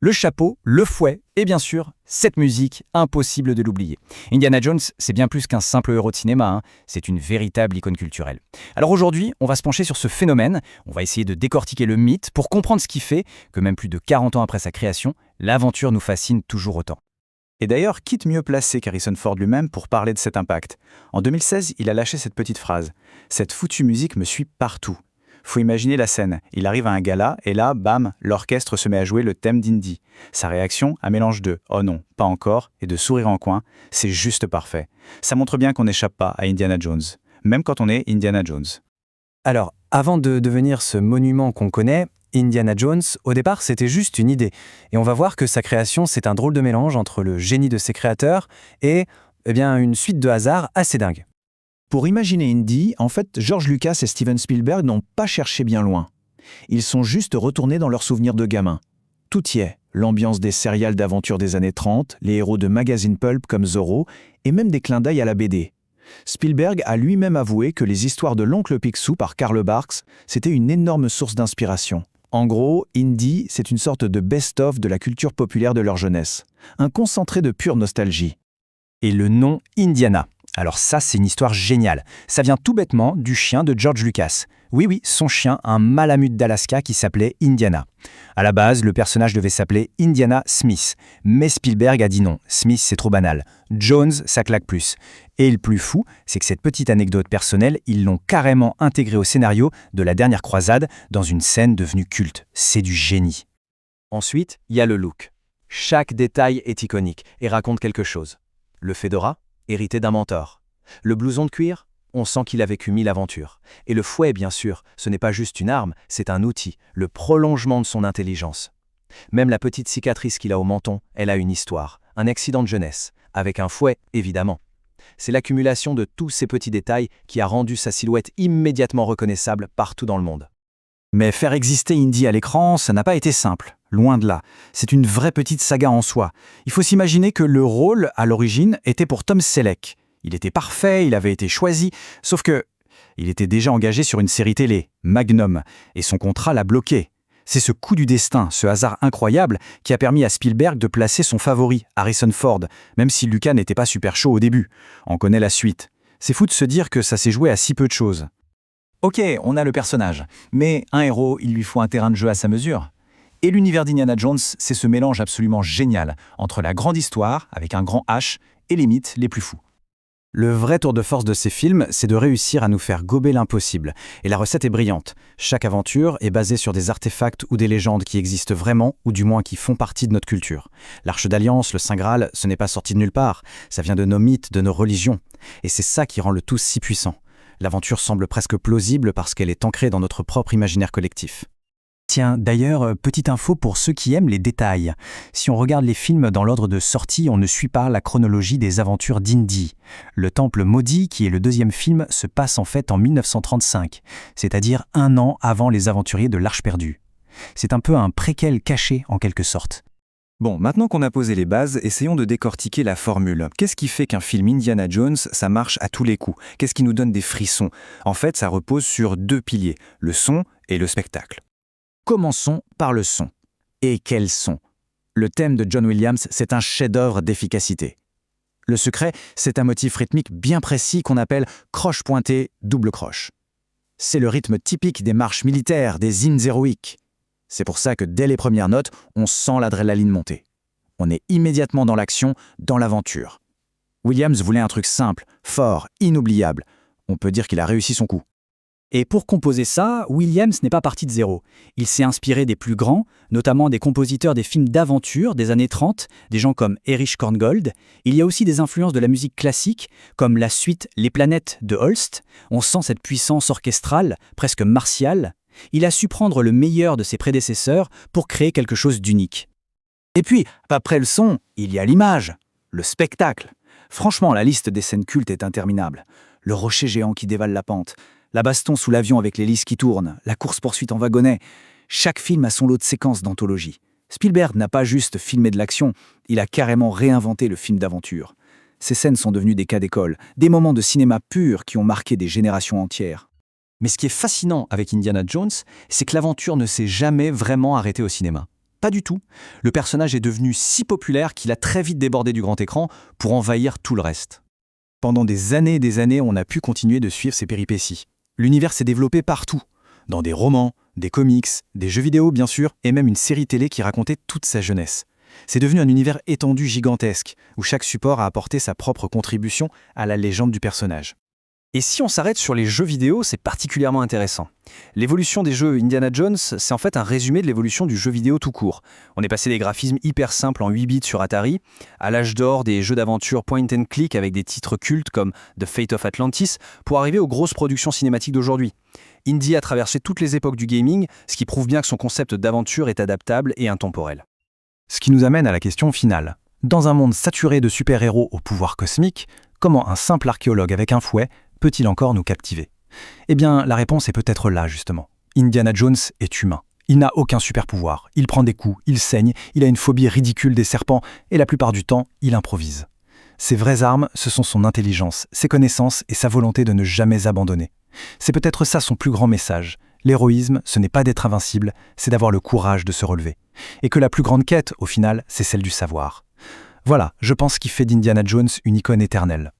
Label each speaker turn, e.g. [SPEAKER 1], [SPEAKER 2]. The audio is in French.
[SPEAKER 1] Le chapeau, le fouet et bien sûr, cette musique, impossible de l'oublier. Indiana Jones, c'est bien plus qu'un simple héros de cinéma, c'est une véritable icône culturelle. Alors aujourd'hui, on va se pencher sur ce phénomène, on va essayer de décortiquer le mythe pour comprendre ce qui fait que même plus de 40 ans après sa création, l'aventure nous fascine toujours autant.
[SPEAKER 2] Et d'ailleurs, qui de mieux placé qu'Harrison Ford lui-même pour parler de cet impact? En 2016, il a lâché cette petite phrase. « Cette foutue musique me suit partout ». Faut imaginer la scène. Il arrive à un gala et là, bam, l'orchestre se met à jouer le thème d'Indy. Sa réaction, un mélange de « oh non, pas encore » et de sourire en coin, c'est juste parfait. Ça montre bien qu'on n'échappe pas à Indiana Jones, même quand on est Indiana Jones.
[SPEAKER 1] Alors, avant de devenir ce monument qu'on connaît, Indiana Jones, au départ, c'était juste une idée. Et on va voir que sa création, c'est un drôle de mélange entre le génie de ses créateurs et une suite de hasards assez dingue.
[SPEAKER 3] Pour imaginer Indy, en fait, George Lucas et Steven Spielberg n'ont pas cherché bien loin. Ils sont juste retournés dans leurs souvenirs de gamins. Tout y est, l'ambiance des serials d'aventure des années 30, les héros de magazines pulp comme Zorro, et même des clins d'œil à la BD. Spielberg a lui-même avoué que les histoires de l'oncle Picsou par Karl Barks, c'était une énorme source d'inspiration. En gros, Indy, c'est une sorte de best-of de la culture populaire de leur jeunesse. Un concentré de pure nostalgie.
[SPEAKER 1] Et le nom Indiana. Alors ça, c'est une histoire géniale. Ça vient tout bêtement du chien de George Lucas. Oui, son chien, un malamute d'Alaska qui s'appelait Indiana. À la base, le personnage devait s'appeler Indiana Smith. Mais Spielberg a dit non, Smith c'est trop banal. Jones, ça claque plus. Et le plus fou, c'est que cette petite anecdote personnelle, ils l'ont carrément intégrée au scénario de La Dernière Croisade dans une scène devenue culte. C'est du génie. Ensuite, il y a le look. Chaque détail est iconique et raconte quelque chose. Le fedora, hérité d'un mentor. Le blouson de cuir, on sent qu'il a vécu 1000 aventures. Et le fouet, bien sûr, ce n'est pas juste une arme, c'est un outil, le prolongement de son intelligence. Même la petite cicatrice qu'il a au menton, elle a une histoire, un accident de jeunesse, avec un fouet, évidemment. C'est l'accumulation de tous ces petits détails qui a rendu sa silhouette immédiatement reconnaissable partout dans le monde.
[SPEAKER 3] Mais faire exister Indy à l'écran, ça n'a pas été simple. Loin de là. C'est une vraie petite saga en soi. Il faut s'imaginer que le rôle, à l'origine, était pour Tom Selleck. Il était parfait, il avait été choisi, sauf que il était déjà engagé sur une série télé, Magnum, et son contrat l'a bloqué. C'est ce coup du destin, ce hasard incroyable, qui a permis à Spielberg de placer son favori, Harrison Ford, même si Lucas n'était pas super chaud au début. On connaît la suite. C'est fou de se dire que ça s'est joué à si peu de choses.
[SPEAKER 2] Ok, on a le personnage, mais un héros, il lui faut un terrain de jeu à sa mesure. Et l'univers d'Indiana Jones, c'est ce mélange absolument génial entre la grande histoire, avec un grand H, et les mythes les plus fous.
[SPEAKER 3] Le vrai tour de force de ces films, c'est de réussir à nous faire gober l'impossible. Et la recette est brillante. Chaque aventure est basée sur des artefacts ou des légendes qui existent vraiment, ou du moins qui font partie de notre culture. L'Arche d'Alliance, le Saint Graal, ce n'est pas sorti de nulle part. Ça vient de nos mythes, de nos religions. Et c'est ça qui rend le tout si puissant. L'aventure semble presque plausible parce qu'elle est ancrée dans notre propre imaginaire collectif.
[SPEAKER 1] Tiens, d'ailleurs, petite info pour ceux qui aiment les détails. Si on regarde les films dans l'ordre de sortie, on ne suit pas la chronologie des aventures d'Indy. Le Temple maudit, qui est le deuxième film, se passe en fait en 1935, c'est-à-dire 1 an avant les aventuriers de l'Arche perdue. C'est un peu un préquel caché en quelque sorte.
[SPEAKER 2] Bon, maintenant qu'on a posé les bases, essayons de décortiquer la formule. Qu'est-ce qui fait qu'un film Indiana Jones, ça marche à tous les coups? Qu'est-ce qui nous donne des frissons? En fait, ça repose sur 2 piliers, le son et le spectacle.
[SPEAKER 3] Commençons par le son. Et quel son! Le thème de John Williams, c'est un chef-d'œuvre d'efficacité. Le secret, c'est un motif rythmique bien précis qu'on appelle croche pointée, double croche. C'est le rythme typique des marches militaires, des hymnes héroïques. C'est pour ça que dès les premières notes, on sent l'adrénaline monter. On est immédiatement dans l'action, dans l'aventure. Williams voulait un truc simple, fort, inoubliable. On peut dire qu'il a réussi son coup.
[SPEAKER 1] Et pour composer ça, Williams n'est pas parti de zéro. Il s'est inspiré des plus grands, notamment des compositeurs des films d'aventure des années 30, des gens comme Erich Korngold. Il y a aussi des influences de la musique classique, comme la suite Les Planètes de Holst. On sent cette puissance orchestrale, presque martiale. Il a su prendre le meilleur de ses prédécesseurs pour créer quelque chose d'unique.
[SPEAKER 3] Et puis, après le son, il y a l'image, le spectacle. Franchement, la liste des scènes cultes est interminable. Le rocher géant qui dévale la pente, la baston sous l'avion avec l'hélice qui tourne, la course-poursuite en wagonnet. Chaque film a son lot de séquences d'anthologie. Spielberg n'a pas juste filmé de l'action, il a carrément réinventé le film d'aventure. Ces scènes sont devenues des cas d'école, des moments de cinéma pur qui ont marqué des générations entières.
[SPEAKER 1] Mais ce qui est fascinant avec Indiana Jones, c'est que l'aventure ne s'est jamais vraiment arrêtée au cinéma. Pas du tout. Le personnage est devenu si populaire qu'il a très vite débordé du grand écran pour envahir tout le reste.
[SPEAKER 3] Pendant des années et des années, on a pu continuer de suivre ses péripéties. L'univers s'est développé partout, dans des romans, des comics, des jeux vidéo bien sûr, et même une série télé qui racontait toute sa jeunesse. C'est devenu un univers étendu gigantesque, où chaque support a apporté sa propre contribution à la légende du personnage.
[SPEAKER 1] Et si on s'arrête sur les jeux vidéo, c'est particulièrement intéressant. L'évolution des jeux Indiana Jones, c'est en fait un résumé de l'évolution du jeu vidéo tout court. On est passé des graphismes hyper simples en 8 bits sur Atari, à l'âge d'or des jeux d'aventure point and click avec des titres cultes comme The Fate of Atlantis, pour arriver aux grosses productions cinématiques d'aujourd'hui. Indy a traversé toutes les époques du gaming, ce qui prouve bien que son concept d'aventure est adaptable et intemporel.
[SPEAKER 3] Ce qui nous amène à la question finale. Dans un monde saturé de super-héros au pouvoir cosmique, comment un simple archéologue avec un fouet peut-il encore nous captiver? Eh bien, la réponse est peut-être là, justement. Indiana Jones est humain. Il n'a aucun super-pouvoir. Il prend des coups, il saigne, il a une phobie ridicule des serpents, et la plupart du temps, il improvise. Ses vraies armes, ce sont son intelligence, ses connaissances et sa volonté de ne jamais abandonner. C'est peut-être ça son plus grand message. L'héroïsme, ce n'est pas d'être invincible, c'est d'avoir le courage de se relever. Et que la plus grande quête, au final, c'est celle du savoir. Voilà, je pense qu'il fait d'Indiana Jones une icône éternelle.